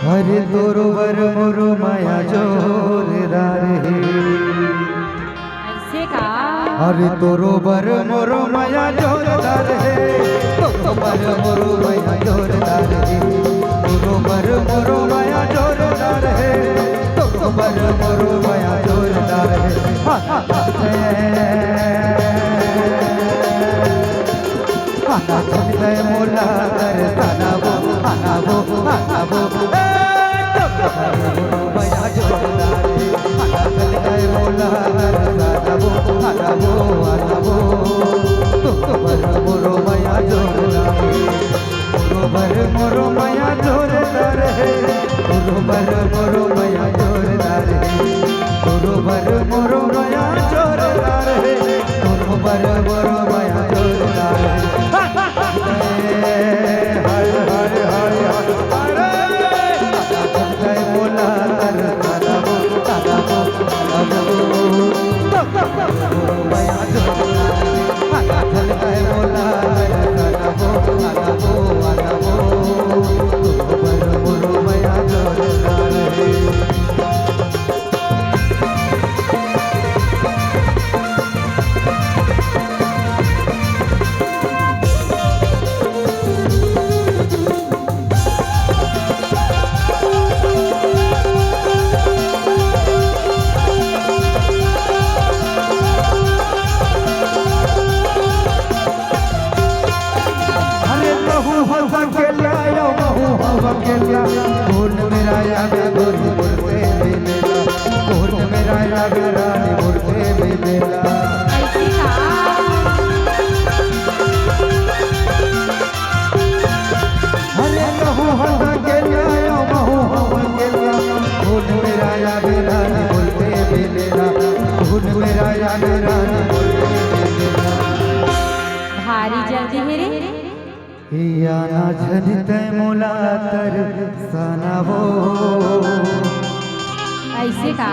हरे तोरो वर मोरो माया जोरदार है। ऐसे का हरे तोरो वर मोरो माया जोरदार है। तोरो वर मोरो माया जोरदार है। तोरो वर मोरो माया जोरदार है। तोरो वर मोरो माया जोरदार है। मोला कर तानाबो आनाबो आनाबो माया जोरदार है। मोला कर तानाबो आनाबो आनाबो मोरो माया जोरदार है। मोरो माया जोरदार है। मोरो माया जोरदार है। मोरो माया जोरदार है। मोरो माया जोरदार है। हर हर हर हर बोला कर तानाबो तानाबो माया जोरदार है। बोला तानाबो तानाबो आनाबो मोरो माया जोरदार है। कौन मेरा याद गोरी मुर्ते मिलेला। कौन मेरा याद रानी मुर्ते मिलेला। ऐसे का अरे महू हवा के लायो महू हवा के लायो। कौन मेरा याद रानी मुर्ते मिलेला। कौन मेरा याद रानी मुर्ते मिलेला। भारी जल्दी है रे या ना झनित मोला तर सनावो। ऐसे का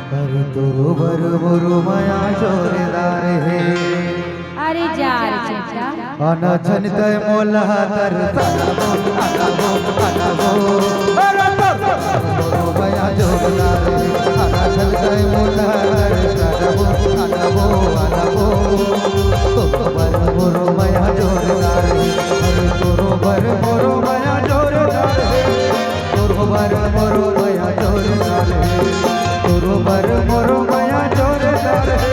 पर तोरो बर मोरो माया जोरदार है। अरे जा रे चाचा अना झनित मोला तर सनावो आनाबो आनाबो मोरो माया जोरदार है। अना झनित मोला तर सनावो आनाबो आनाबो मोरो माया जोरदार है। तोरो बर मोरो माया जोरदार है। तोरो बर मोरो माया जोरदार है। तोरो बर मोरो माया जोरदार है।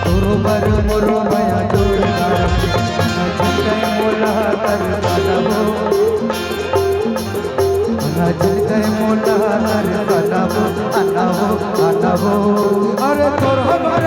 तोरो बर मोरो माया जोरदार है। नचते मोला कर तानाबो नचते मोला कर तानाबो आनाबो आनाबो अरे तोरो बर